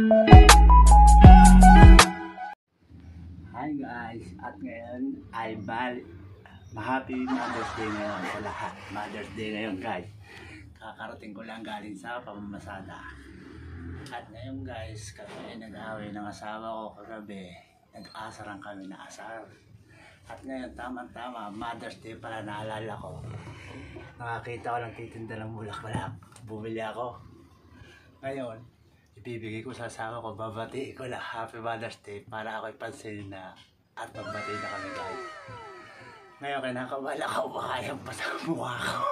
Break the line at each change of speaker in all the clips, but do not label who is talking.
Hi guys, at ngayon ay Happy Mother's Day ngayon sa lahat. Mother's Day ngayon guys. Kakarating ko lang galing sa pamamasada. At ngayon guys, kami nag-away ng asawa ko kagabi. Nag-asaran kami na asar. At ngayon tama-tama, Mother's Day pala naalala ko. Nakakita ko ng titinda ng bulaklak. Bumili ako. Ngayon, ibibigay ko sa asawa ko, babati ko na Happy Mother's Day para ako ipansin na at magbati na kami guys. Ngayon kinakabala ko, makayang pa sa mukha ko.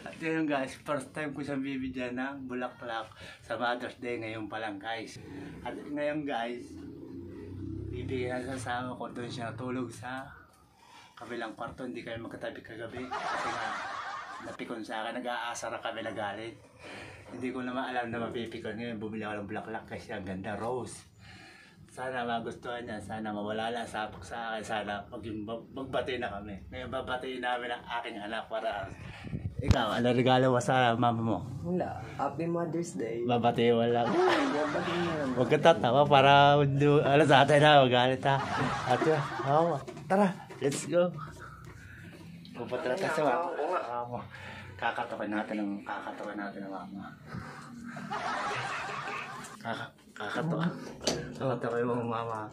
At yun guys, first time ko siyang bibigyan ng bulaklak sa Mother's Day ngayon pa lang guys. At ngayon guys, bibigyan na sa asawa ko, doon siya natulog sa kabilang kwarto, hindi kami magkatabi kagabi. Kasi nga, napikon sa akin, nag-aasar na kami nagalit. Hindi ko naman alam na mapipikon. Ngayon bumili ako ng bulaklak kasi ang ganda, rose. Sana magustuhan niya, sana mawala lang sapok sa akin, sana magbati na kami. Ngayon babatiin namin ang aking anak para... Ikaw, ano regalo mo sa mama mo?
Wala, Happy Mother's Day.
Babati mo lang.
Babati na lang.
Huwag ka tatawa para sa atin na, magalit ha. At tara, let's go. Pupunta tayo sa mama. Kakatawa natin ng mama. Kakatawa mo mama.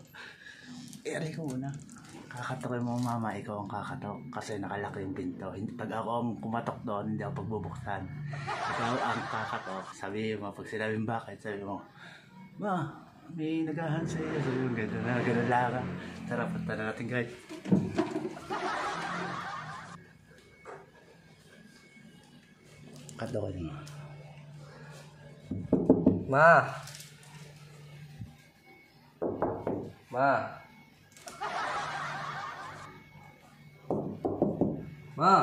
Eri ko muna. Kakatawa mo mama, ikaw ang kakatok kasi nakalaki yung pinto. Pag ako ang kumatok doon, hindi ako pagbubuksan. Ikaw ang kakatok. Sabi mo, pag sinabing bakit, sabi mo, ma, may nagahan sa'yo. Sabi mo, gano'n lang. Tara, punta na natin guys. Katawa niyo.
Ma! Ma! Ma!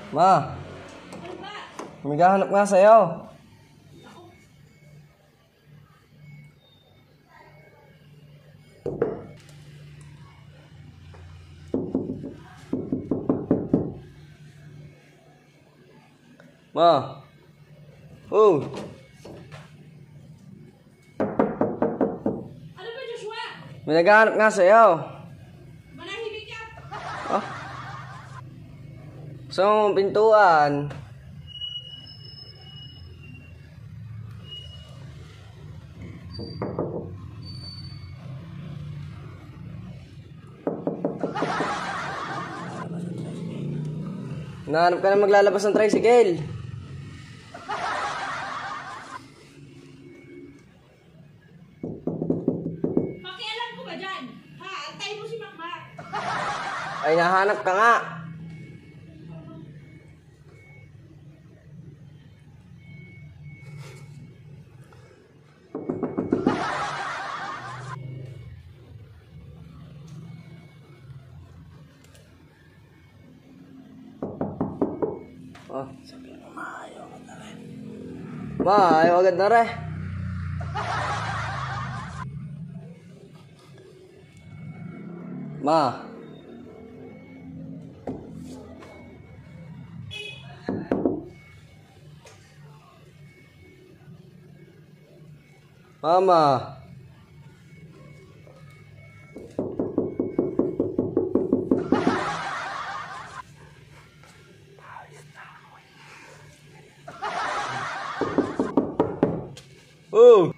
Ma! May gahanap nga sa'yo. Ma! Oh!
Ano ba, Joshua?
May naghahanap nga sa'yo.
Manahimik ka.
Oh? Sa mong pintuan. Nahanap ka na maglalabas ng tricycle.
Pakialam ko ba dyan? Ha? Antayin mo si Makmak.
Ay, nahanap ka nga. Oh.
Sabi mo, ma, ayaw ka na rin.
Ma, ayaw agad na rin. Ma. Mama. Oh!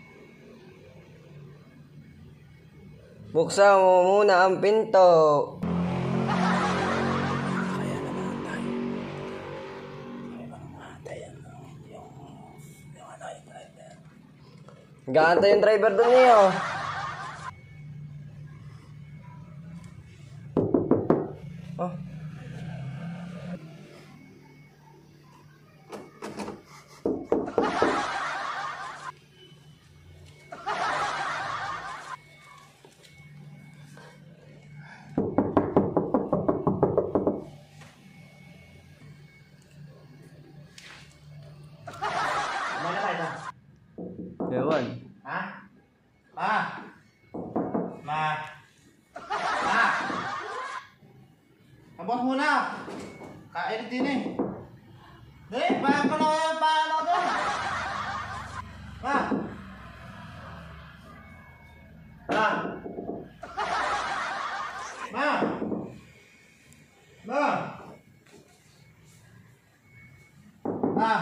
Buksan mo muna ang pinto.
Kaya naman tayo. Kaya naman tayo. Yung ano, yung driver.
Gaantay yung driver doon niyo. Oh. Ewan.
Ha? Ma! Ma! Ma!
Abot muna. Kainit din eh. Dali, paano ko na paano ko doon? Ma! Ma! Ma! Ma! Ma!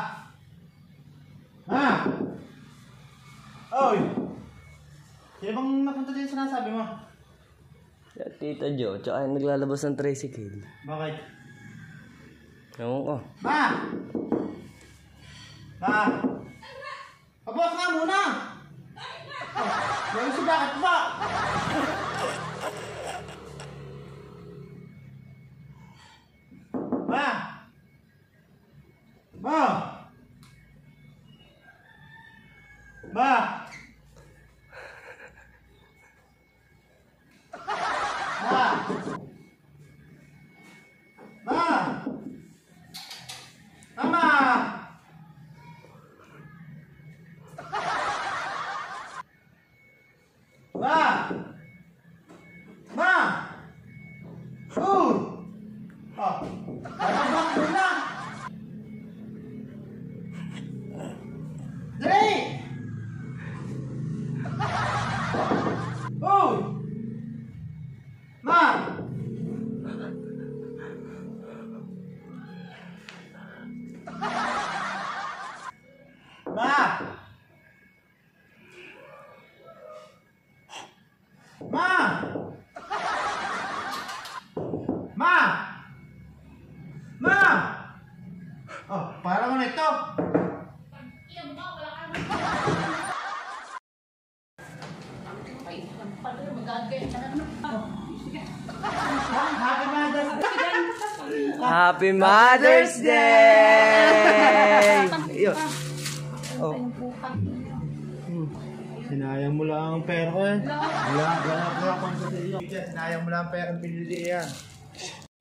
Ma! Oy! Sino bang napunta din sa nasabi mo?
Tita Jo, tsaka yung naglalabas ng tricycle.
Bakit?
Ewan ko.
Ma! Ma! Abot nga muna! Bakit si bakit ba? Ma! Ma! Ma! Ma! Ma! Mama! Ma! Ma! Oh! Oh! Abot muna! Dali! Oh! Ma! Ma! Ma! Ma! Ma! Oh, parang ano ito?
Iyan mo, wala ka naman. Ay, ang pala, magagaya ka na naman.
Happy Mother's Day!
Happy Mother's Day! Yo. Oh.
Sinayang mo lang ang pera ko eh. Wala akong sa iyo. Sinayang mo lang ang pera pinili yan.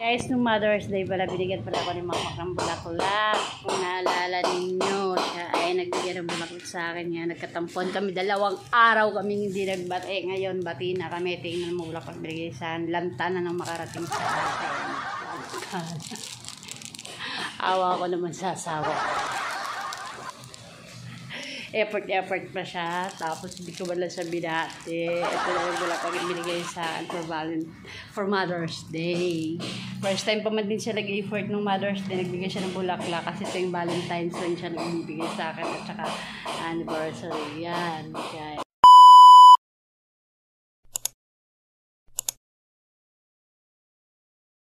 Guys, nung Mother's Day pala, binigyan pala ako ni Mama ng bulaklak. Kung naalala ninyo, siya ay nagbigyan ng bulaklak sa akin. Nga, nagkatampon kami, 2 araw kami hindi nagbati. Ngayon, bati na kami. Tingnan mo bulaklak binigay sa lanta na nang makarating sa akin. Awa ko naman sa asawa. Effort pa siya. Tapos hindi ko wala siya binati. Ito na yung bulaklak yung binigay sa akin for Mother's Day. First time pa man din siya nag-effort ng Mother's Day. Nagbigay siya ng bulaklak kasi ito yung Valentine's Day siya nagbibigay sa akin at saka anniversary yan. Kaya